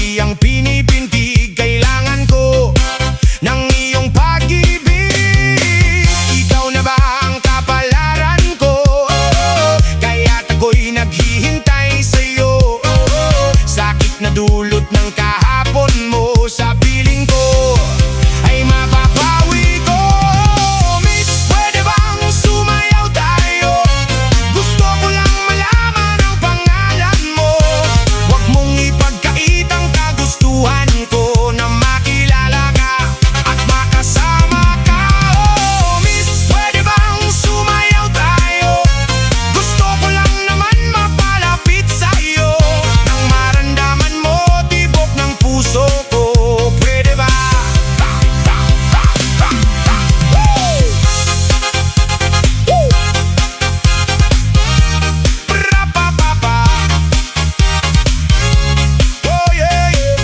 kasi ang pinipintig. Kailangan ko ng iyong pag-ibig. Ikaw na ba ang kapalaran ko? Kaya't ako'y naghihintay sa'yo. Sakit na dulot ng kahapon mo sa piling ko ay mapapawi ko. Miss, pwede bang sumayaw tayo? Gusto ko lang malaman ang pangalan mo. Huwag mong ipagkait ang kagustuhan ko na makilala ka at makasama ka. Oh, miss, pwede bang sumayaw tayo? Gusto ko lang naman mapalapit sa'yo nang maramdaman mo tibok ng puso ko. Pwede ba? Pra-pa-pa-pa. Oh yeah, yeah.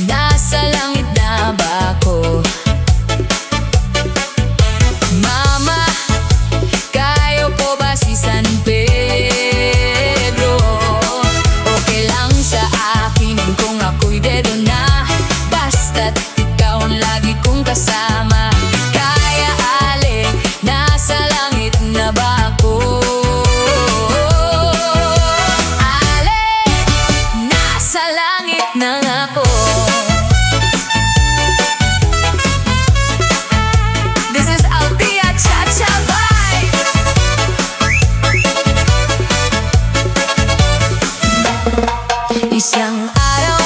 Nasa langit na ba ako? Mama, kayo po ba si San Pedro? Okay lang sa akin kung ako'y dedo na, basta't ikaw ang lagi kong kasama. Kaya ale, nasa langit na ba ako? Ale, nasa langit na ako. This is Altia Chacha vibe. Isang araw,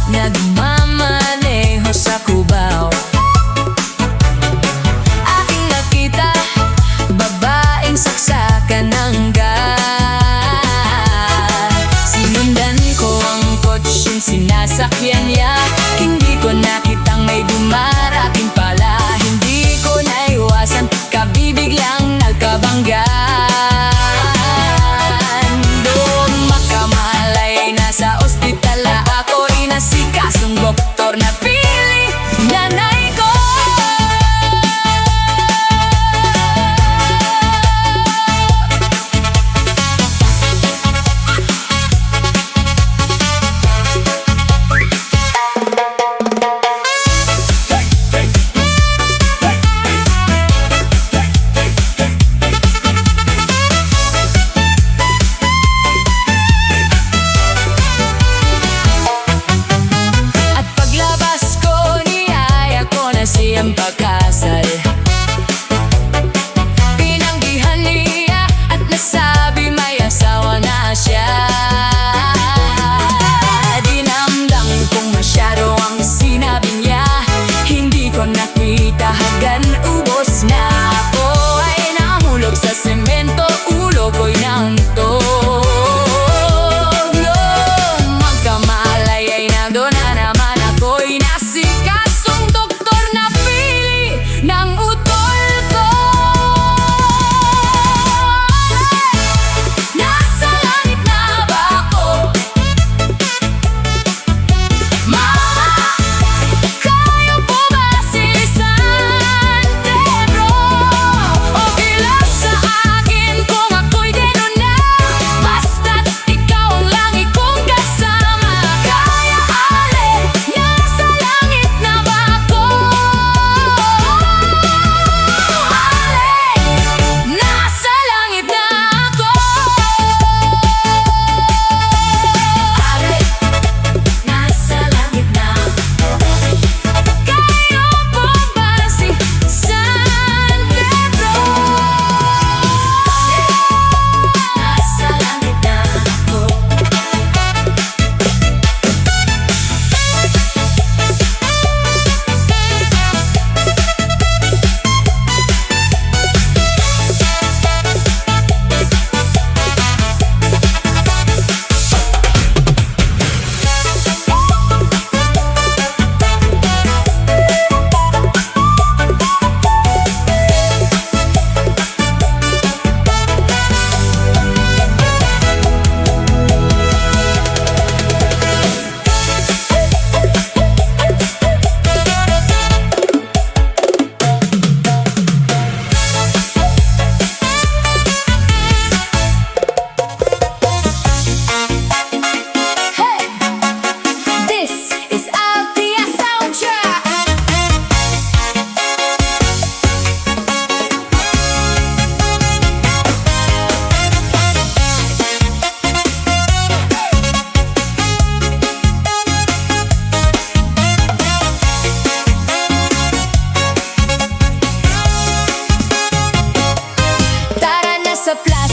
nagmamaneho sa Cubao. Aking nakita, babaeng saksakan ng gas. Sinundan ko ang kotseng sinasakyan niya. Hindi ko nakitang may dumarating pala. Hindi ko naiwasan, kabibiglang nagkabanggan. Doon makamalay, nasa ospital na ako. Inasikasong doktor na pili nanay ko. At paglabas ko, niyaya ko na siyang pagkasal. Pinanggihan niya at nasabi may asawa na siya. Dinamdam kong masyado ang sinabi niya. Hindi ko nakita hanggang ubos na. Ako ay nahulog sa semento, ulo ko'y nantog. Magkamalay ay nandun na naman ako'y nasikasong doktor na pili.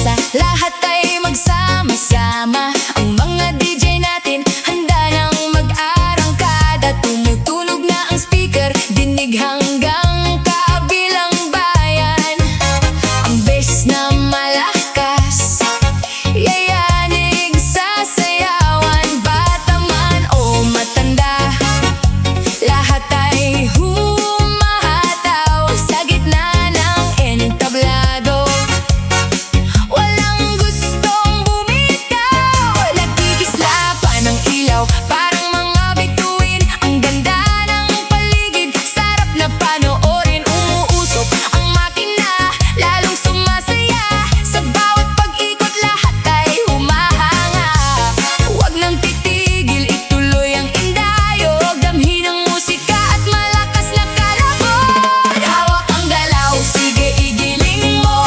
plaza, lahat ay magsama-sama. Ang mga DJ natin handa nang mag-arangkada. Tumutunog na ang speaker, dinig hanggang kabilang bayan. Ang bass na malakas, yayanig sa sayawan. Bata man o matanda, lahat ay humahataw sa gitna ng entablado. Walang gustong bumitaw, nagkikislapan ng ilaw, parang mga bituin. Ang ganda ng paligid, sarap na panoorin. Umuusok ang makina, lalong sumasaya. Sa bawat pag-ikot, lahat ay humahanga. Huwag nang titigil, ituloy ang indayog. Damhin ang musika at malakas na kalabog. Hawak ang galaw, sige igiling mo.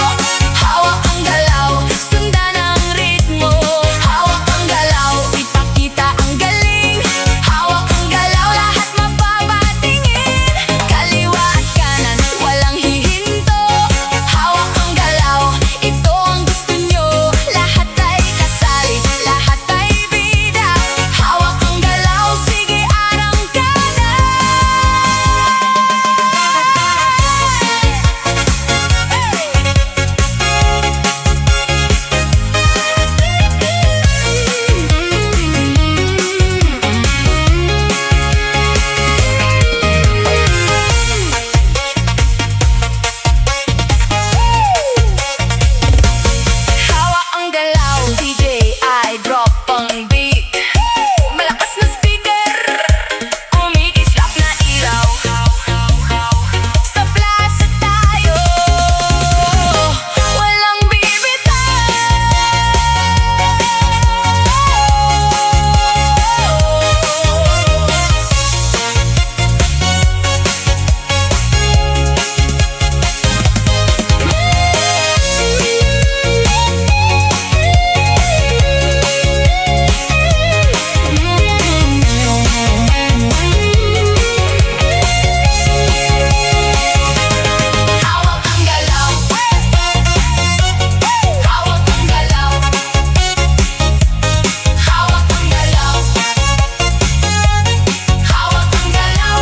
Hawak ang galaw, sundan ang ritmo. Hawak ang galaw, ipakita ang galing. Hawak ang galaw, lahat mapapatingin. Kaliwa at kanan, walang hihinto. Hawak ang galaw, ito ang gusto nyo. Lahat ay kasali, lahat ay bida. Hawak ang galaw, sige arangkada. Hawak ang galaw, DJ ay drop ang beat. Malakas na speaker, kumikislap na ilaw. Sa plaza tayo, walang bibitaw. Hawak ang galaw, hawak ang galaw, hawak ang galaw, hawak ang galaw.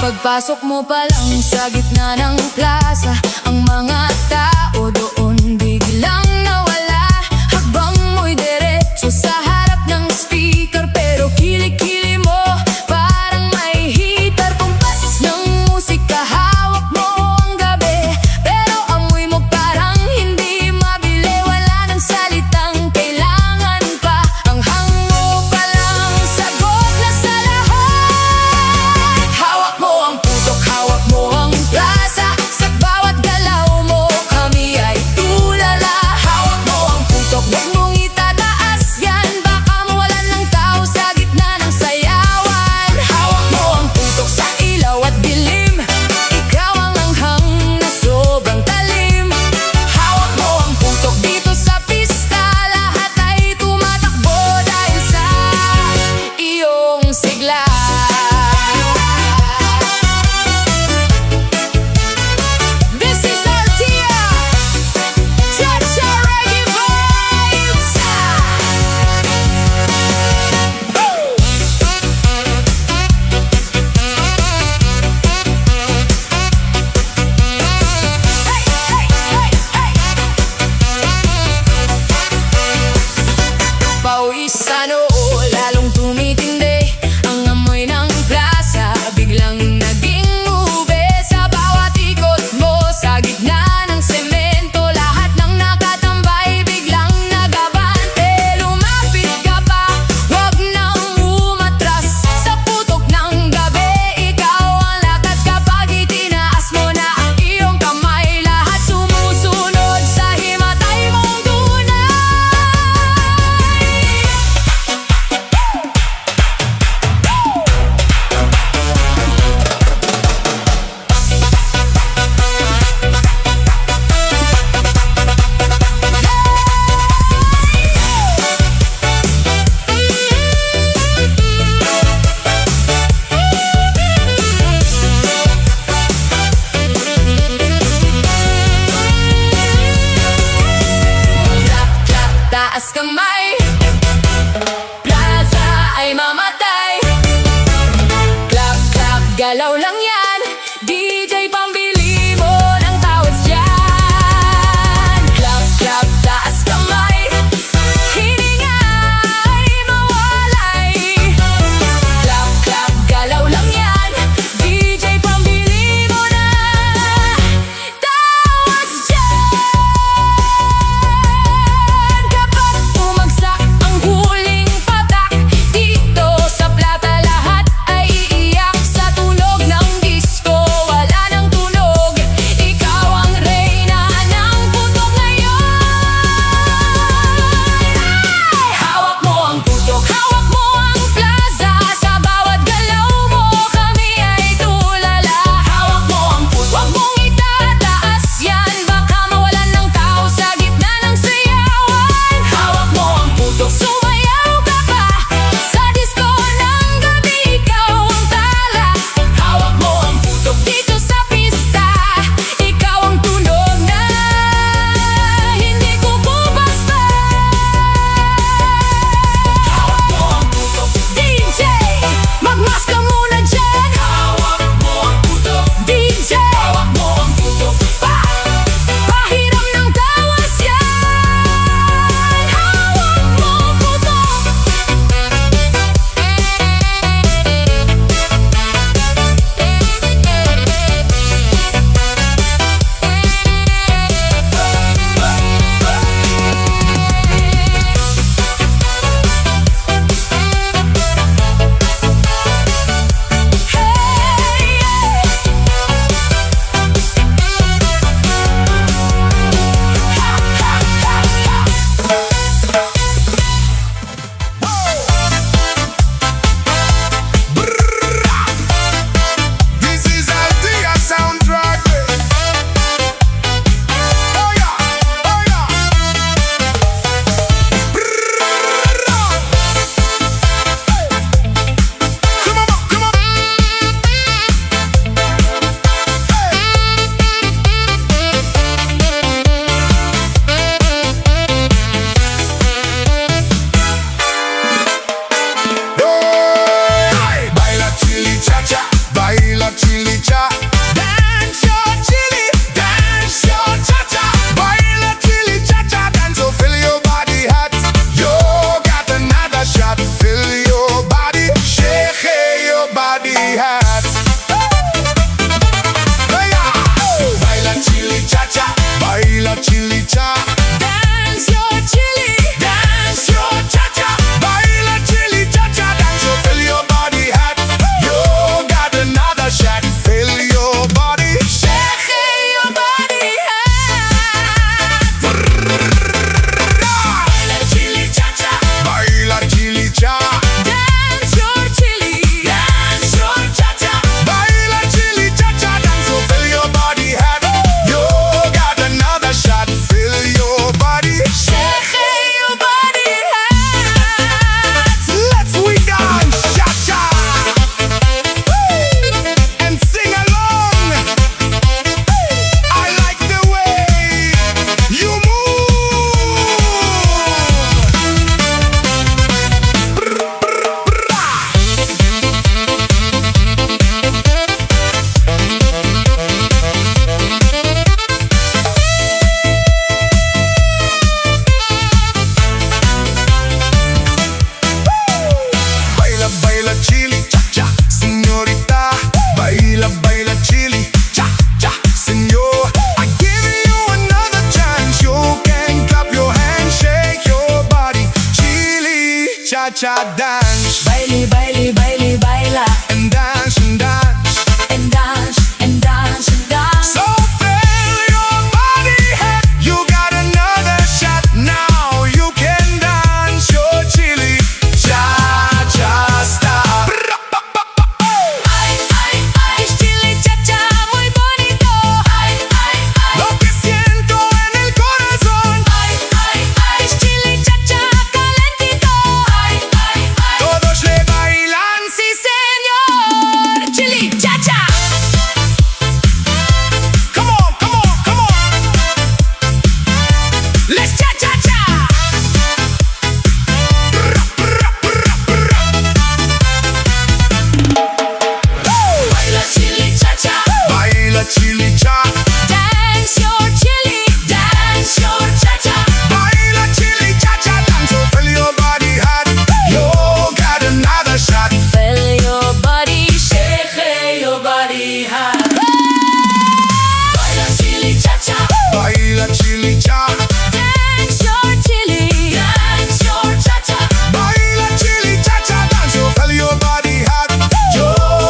Pagpasok mo pa lang sa gitna ng plaza, ang mga tao doon biglang nawala. Hakbang mo'y diretso sa harap ng speaker, pero kilikili mo parang may hitar. Kumpas ng musika, hawak mo ang gabi, pero amoy mo parang hindi mabili. Wala nang salitang kailangan pa, ang hango pa lang, sagot na sa lahat. Hawak mo ang putok, hawak mo ang plaza. Sa bawat galaw mo, kami ay Chacha Dance. Baile, baile, baile, baila. And dance and dance. And dance, and dance, and dance. So fill your body head. You got another shot. Now you can dance your chili Chacha style. Ay, ay, ay, chili chacha, muy bonito. Ay, ay, ay. Lo que siento en el corazón. Ay, ay, ay, chili chacha, calentito. Ay, ay, ay. Todos le bailan. Sí, señor. Chili chacha. Come on, come on, come on. Let's cha cha cha. Baila chili chacha. Baila chili cha. Dance your chili, dance your cha-cha. Baila chili Chacha dance. So fill your body hot. You got another shot. Fill your body, shake your body high. Baila chili cha-cha. Baila chili cha. Dance your chili, dance your cha-cha. Baila chili Chacha dance. So fill your body hot. You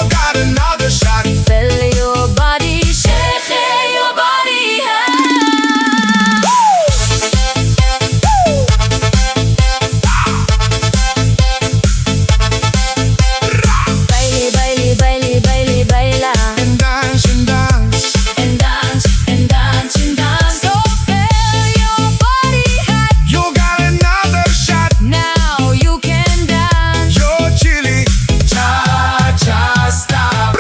got another shot. Fill your body, shake your body high. Baile, baile, baile, baile, baila. And dance and dance. And dance, and dance, and dance. So fill your body hot. You got another shot. Now you can dance. Your chili Chacha style.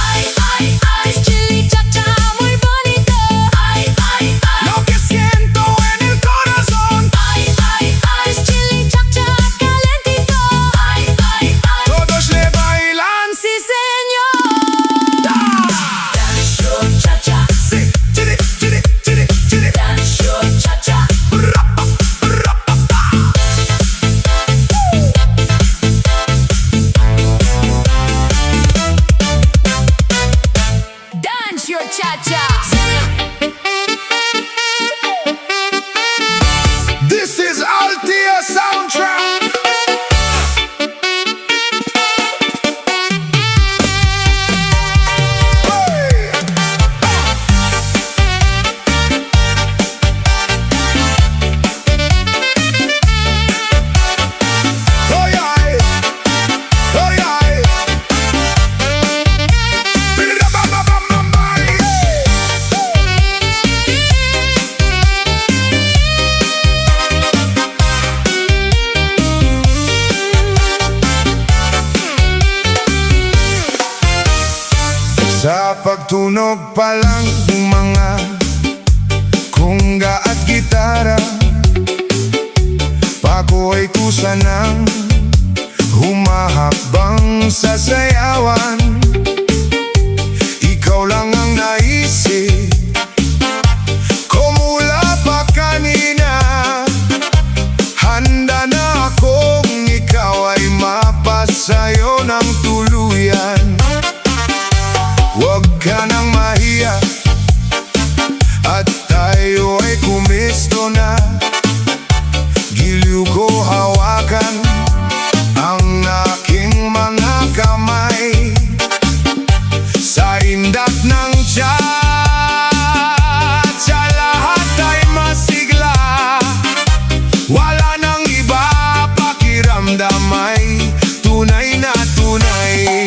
Ay, ay, ay, chili chacha, muy bonito. Ay, ay, ay. Lo que siento en el corazón. Ay, ay, ay, chili chacha, calentito. Ay, ay, ay. Todos le bailan. Sí, señor. Dance your cha-cha. Sí, chili, chili, chili, chili. Dance your cha-cha. Dance your cha-cha. This is Altia soundtrack. Hey! Oy, ay. Oy, ay. Ba-ba-ba-ba-ba-ba, yeah. Sa pagtunog pa lang ng mga kungga at gitara, Paco ay kusa ng humahakbang sa sayawan. Ikaw lang ang naisip ko mula pa kanina. Handa na akong ikaw ay mapasayo ng tuluyan. Huwag ka nang mahiya at tayo ay kumisto na. Giliw ko hawakan ang aking mga kamay sa indak ng Chacha. Lahat ay masigla, wala nang iba, pakiramdam ay tunay na tunay.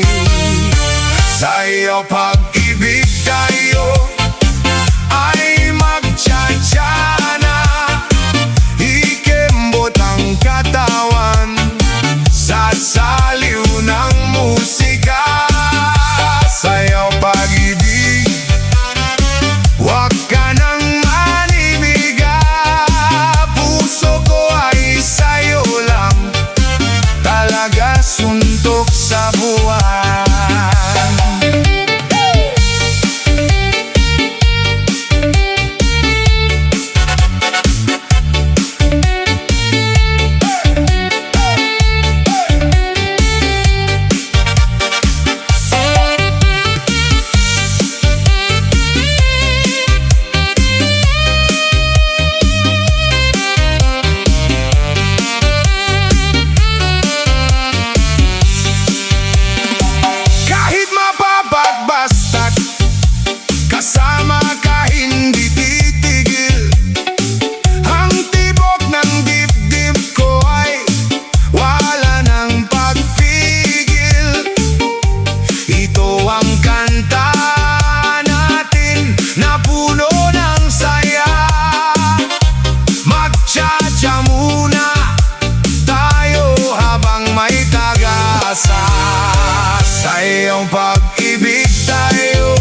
sayang pag-ibig tayo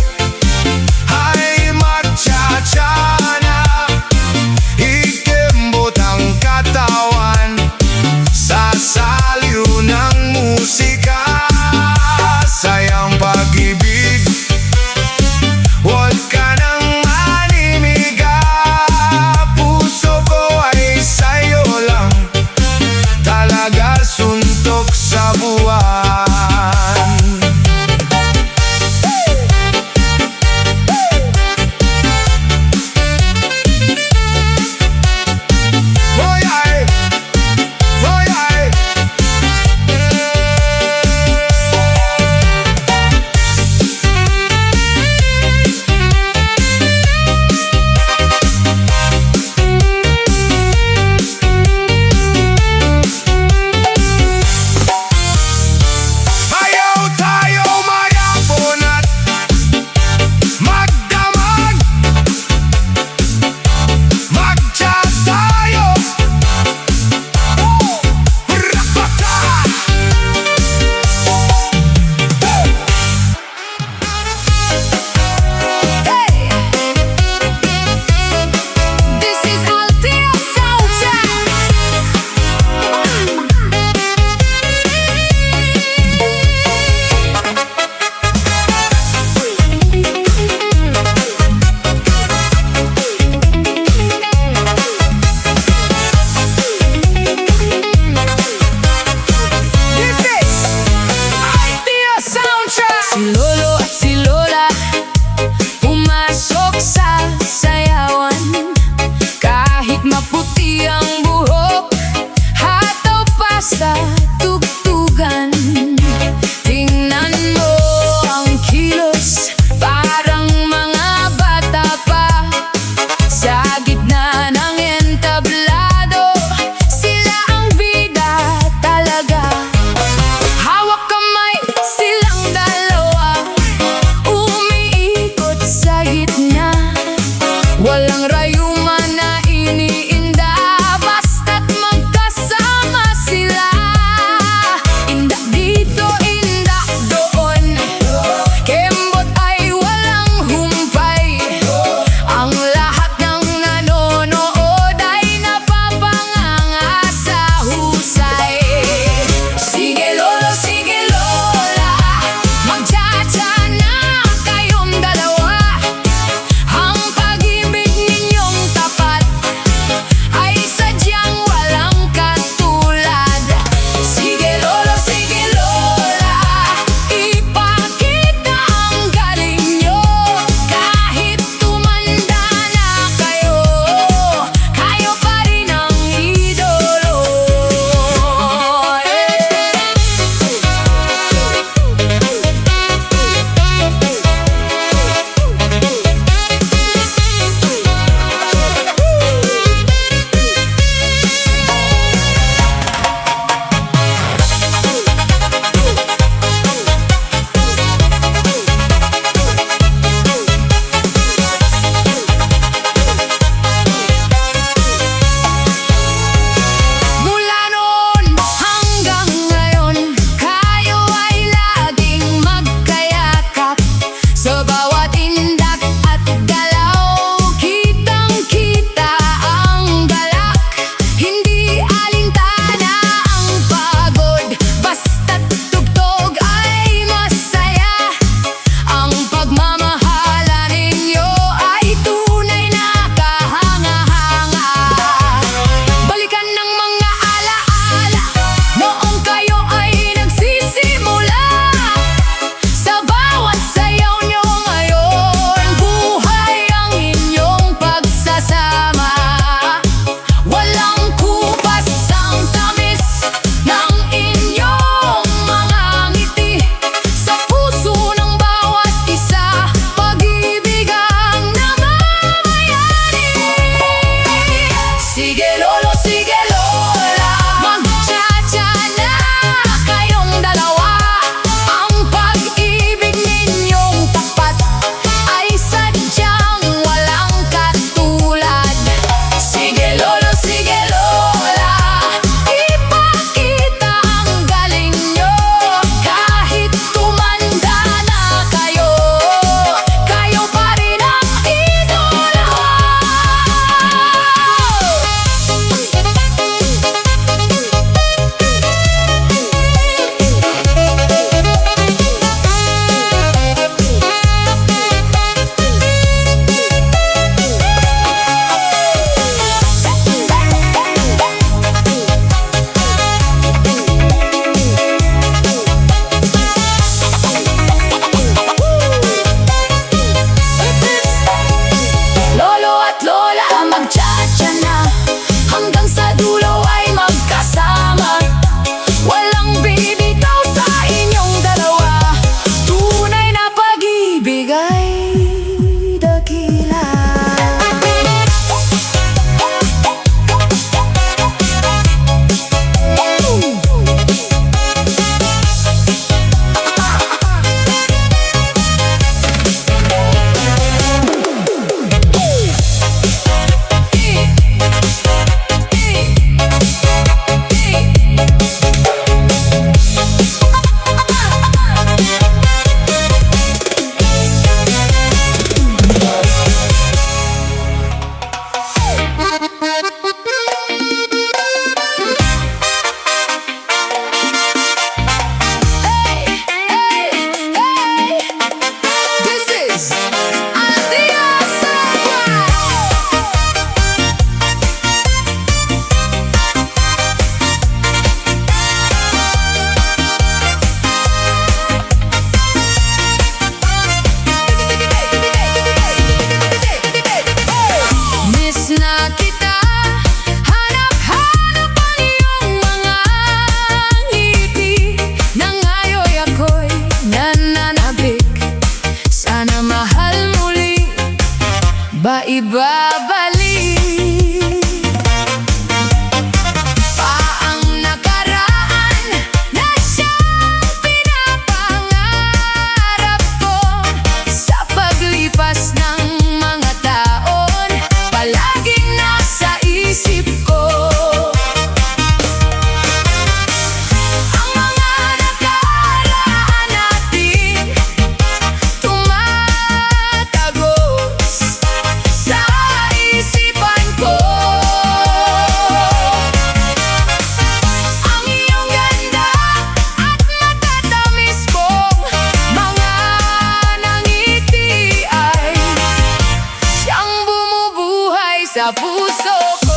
ay magchacha na. Ikembot ang katawan sa saliw ng musika. Sayang pag-ibig, huwag ka nang manimiga. Puso ko ay sa'yo lang, talaga suntok sa buwan. maibabalik pa ang nakaraan na siyang pinapangarap ko. Sa paglipas ng mga taon, palaging nasa isip ko ang mga nakaraan natin, tumatagos sa isipan ko. Ang iyong ganda at matatamis mong mga nangiti ay siyang bumubuhay sa puso ko.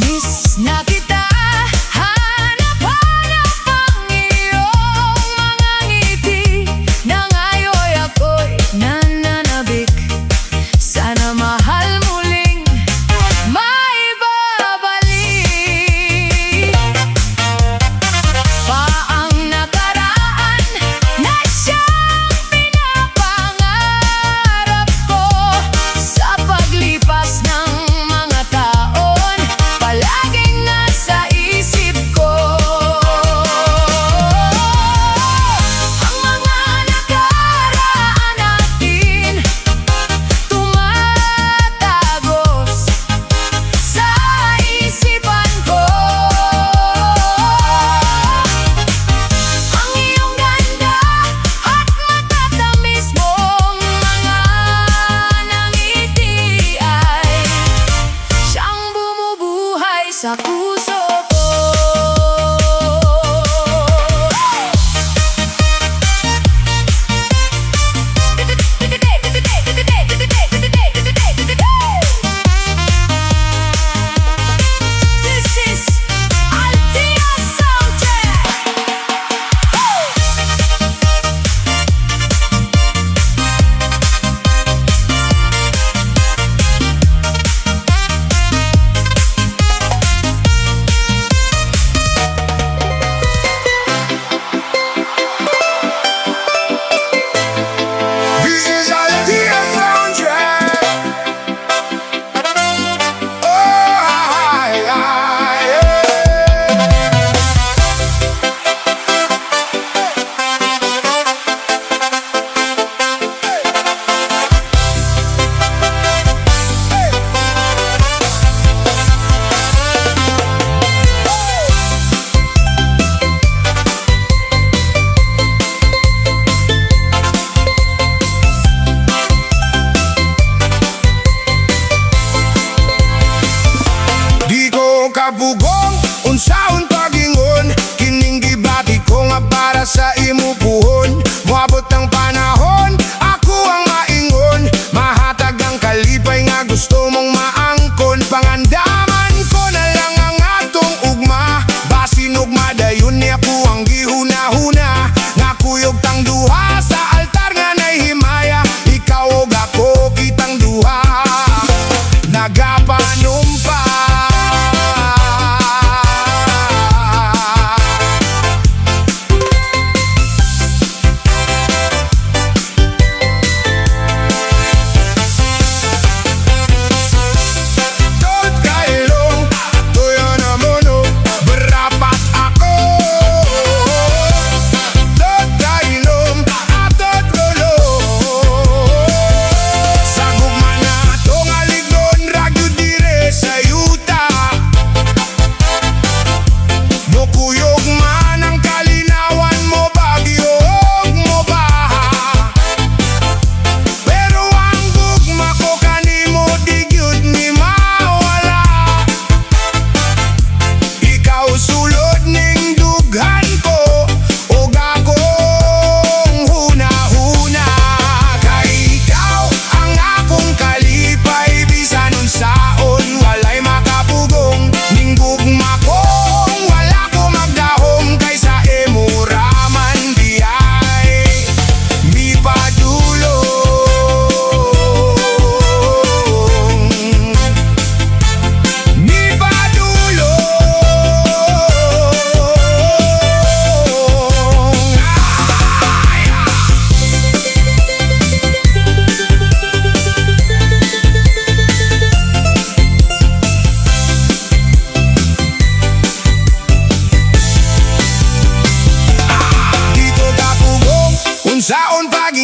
Miss na kita, hanap-hanap ang iyong mga ngiti, na ngayon ako'y nananabik. Sana mahal muling maibabalik pa ang nakaraan na siyang pinapangarap ko. Sa paglipas ng mga taon, palaging nasa isip ko ang mga nakaraan natin, tumatagos sa isipan ko. Ang iyong ganda at matatamis mong mga nangiti ay siyang bumubuhay sa puso ko. This is Altia Soundcheck. This is Altia Soundcheck. Oh, di ko kabugong unsaon pagingon, kining gibati ko nga para sa imo puhon. Moabot ang panahon, ako ang maingon, mahatag ang kalipay nga gusto mong maangkon. Pangandaman ko na lang ang atong ugma, basin ugma dayon ni ako ang gihuna-huna. Nga kuyog tang duha sa altar nga nay himaya, ikaw ug ako kitang duha nagapanumpa.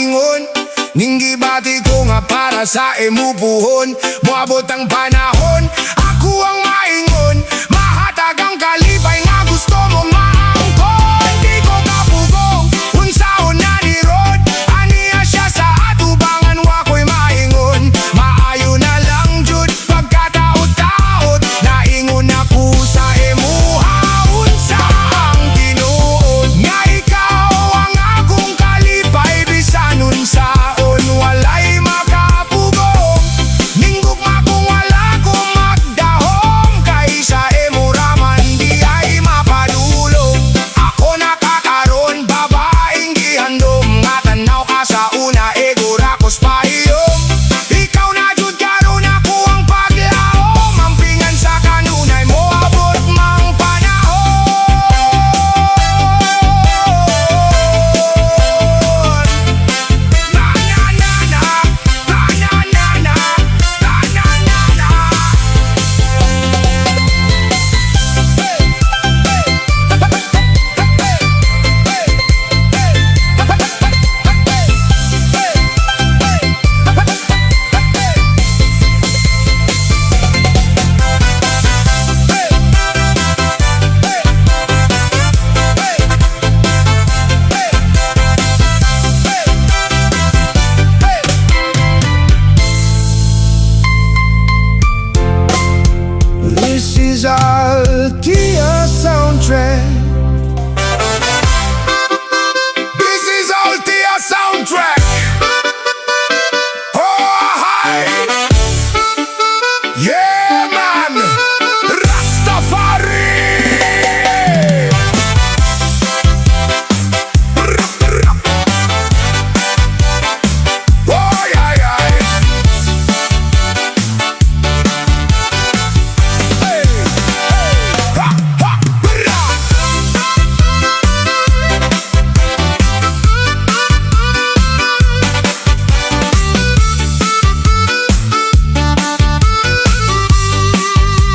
maingon. Ninggi bati ko nga para sa imupuhon. Moabot ang panahon, ako ang maingon. Mahatag ang kalipay nga gusto mo maangkon. Di ko kapugong, unsaon na ni Rod. Aniya siya sa atubangan, wako'y maingon. Maayo na lang jud, pagkataot-taot. Naingon ako sa imuha, unsa ang tinuod. Nga ikaw ang akong kalipay, bisan unsaon walay makapugong. Ninggugma kung wala ko magdahom, kaysa emuraman di ay mapadulong. Ako nakakaroon, babaeng gihandom. Nga tanaw ka sa una, egura ko's pahiyom. Ikaw na jud karon ako ang paglaom. Mampingan sa kanunay mo, abot mang panahon. Na na na na, na na na na, na na na na. This is Altia soundtrack. This is Altia soundtrack. Oh, hi. Yeah, man. Rastafari. Oh, yeah, yeah. Hey, hey, ha, ha, bra.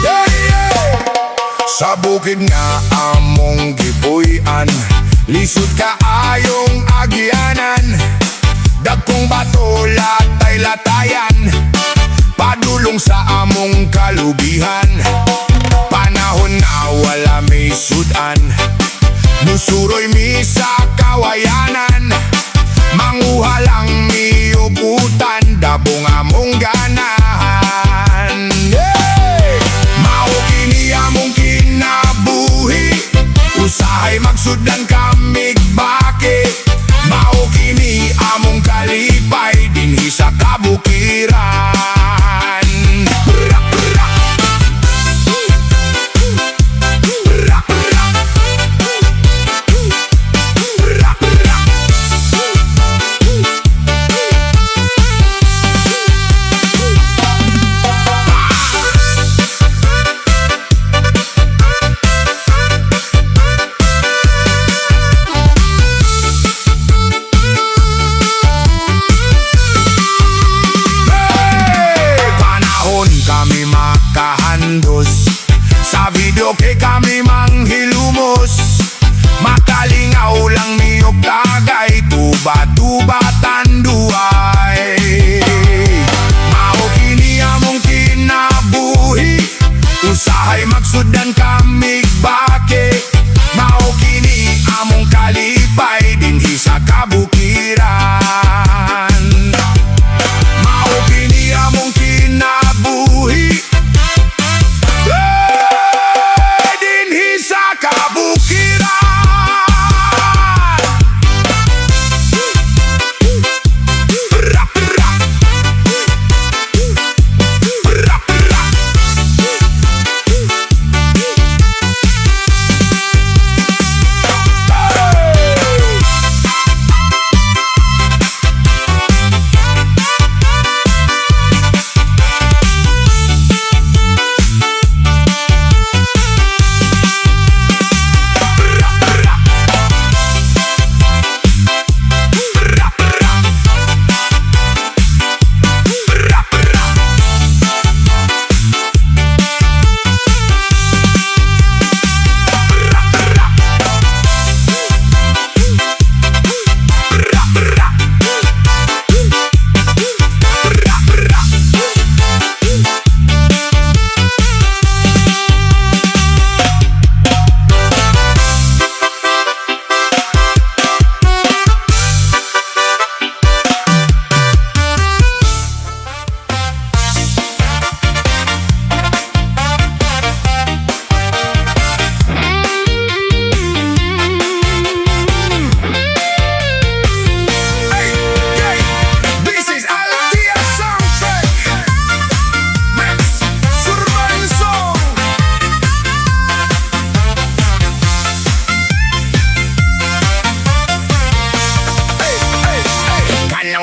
Yeah, yeah. Sa bukid nga among gipuy-an, lisod ka ayong agyanan. Dagkong bato latay-latayan, padulong sa among kalubihan. Panahon na wala may sudan, nusuroy mi sa kawayanan. Manguha lang mi uputan, dabong among ganahan. Hey! Mao kini among kinabuhi, usahay magsudan kamig baki. Mao kini among kalipay, dinhi sa kabukiran. Bra, bra. Bra, bra. Bra, bra.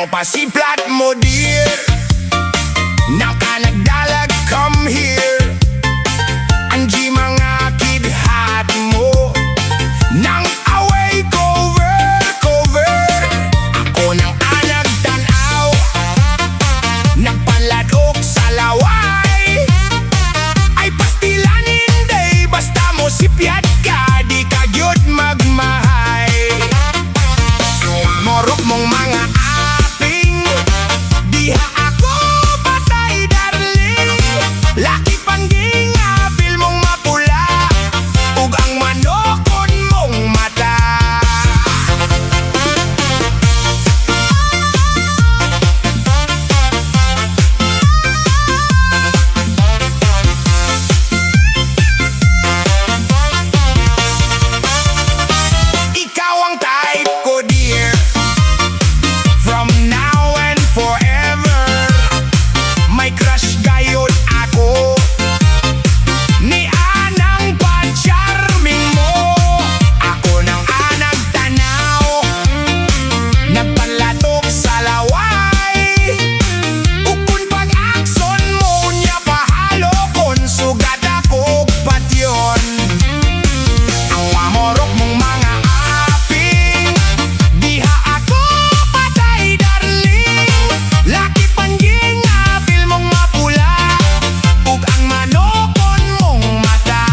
Tanaw pa si plat mo dear, nang ka nagdalag come here. Anji mga kidhat mo, nang away cover, cover. Ako nang anag tanaw, nagpanladok sa laway. Ay pastilanin day, basta mo sipyat ka, di ka gyud magmahay. Morok mong mga aping, diha ako patay darling. Laki pangging apil mong mapula, ug ang manokon mong mata. Ikaw ang type ko dear, from now and forever. May crush gayod ako, ni anang pa-charming mo. Ako nang anag tanaw, nagpanlatok sa laway. Ug kun pag-akson mo niya pahalo kon sugat ako patyon. Ang mamorok mong mga aping, diha ako patay darling. Laki pangging apil mong mapula, ug ang manokon mong mata.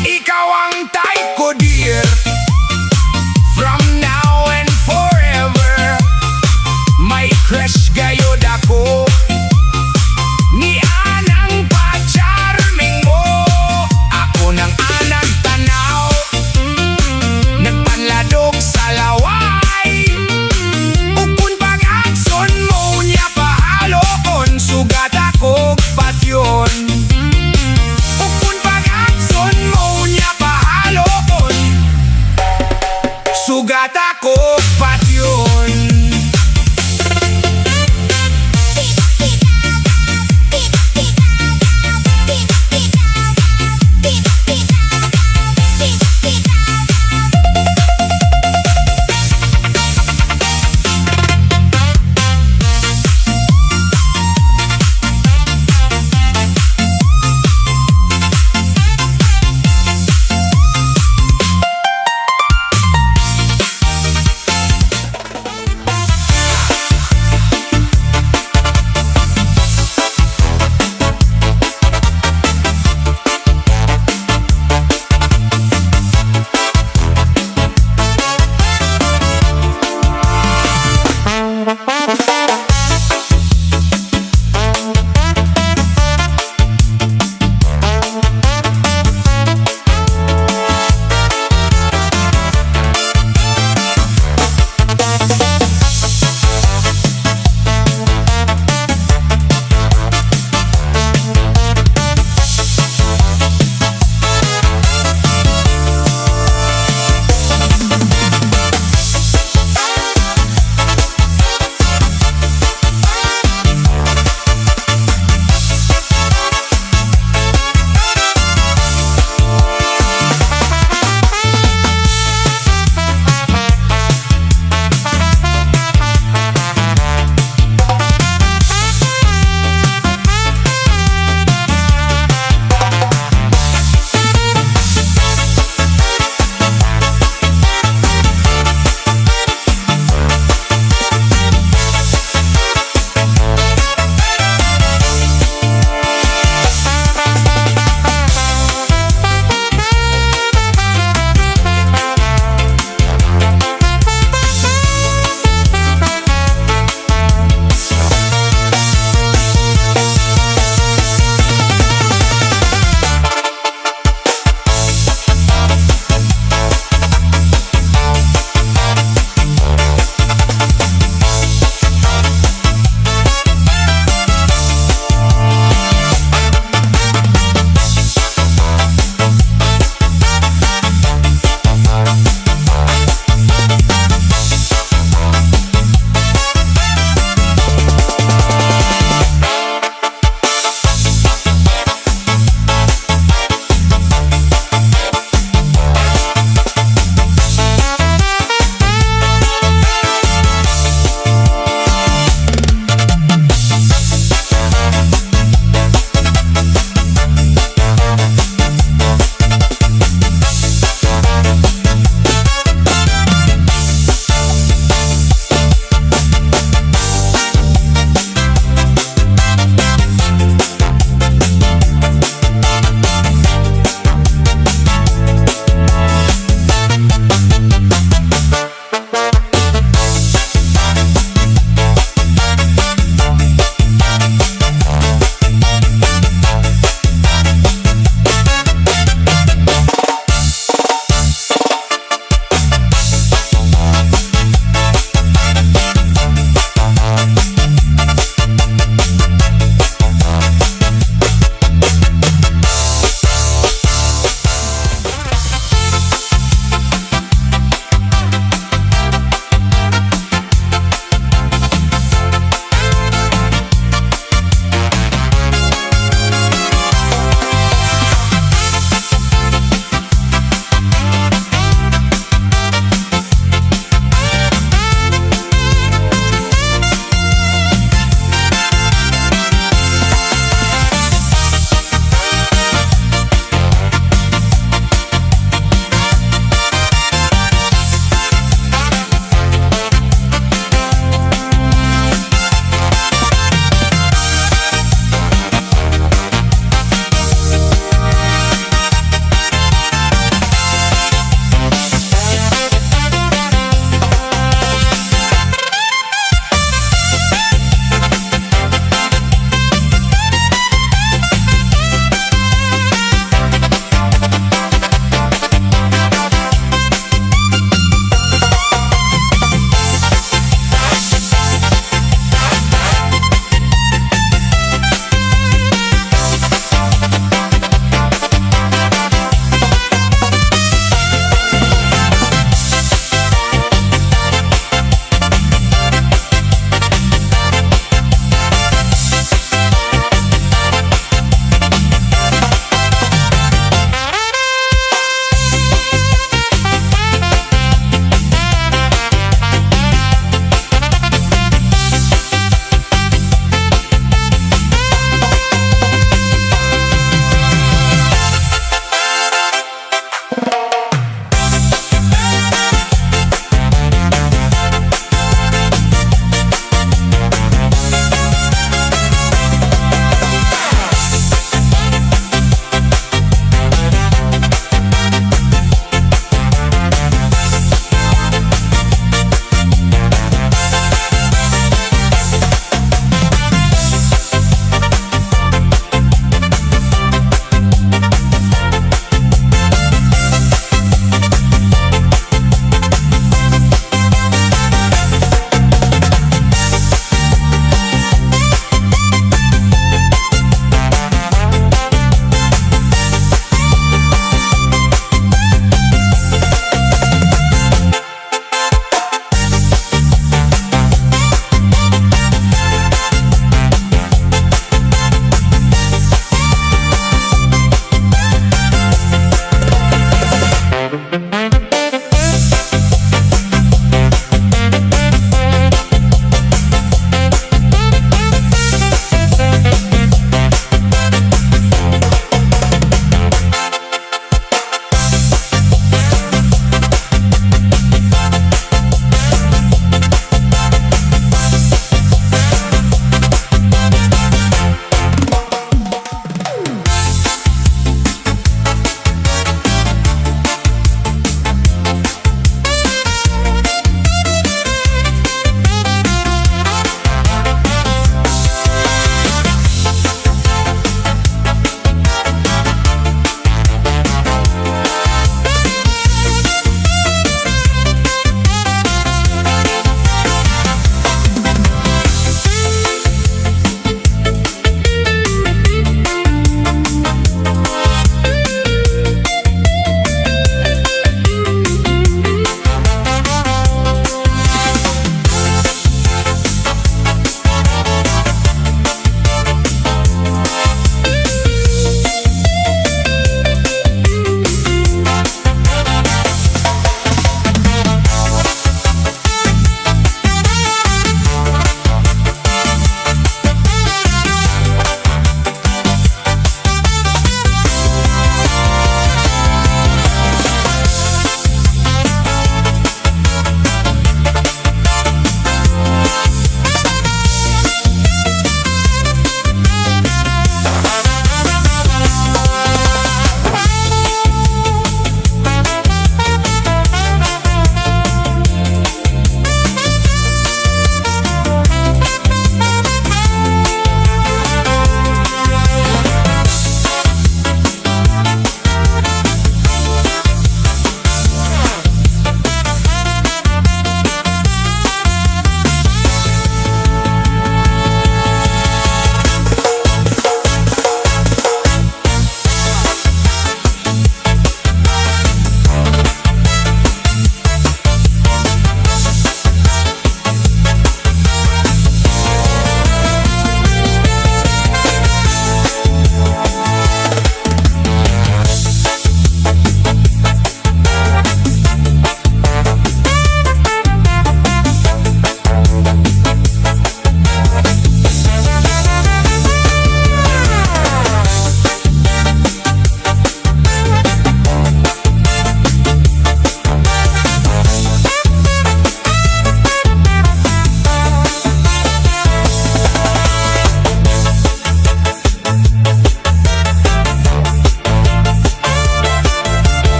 Ikaw ang type ko dear, from now and forever. May crush gayod ako,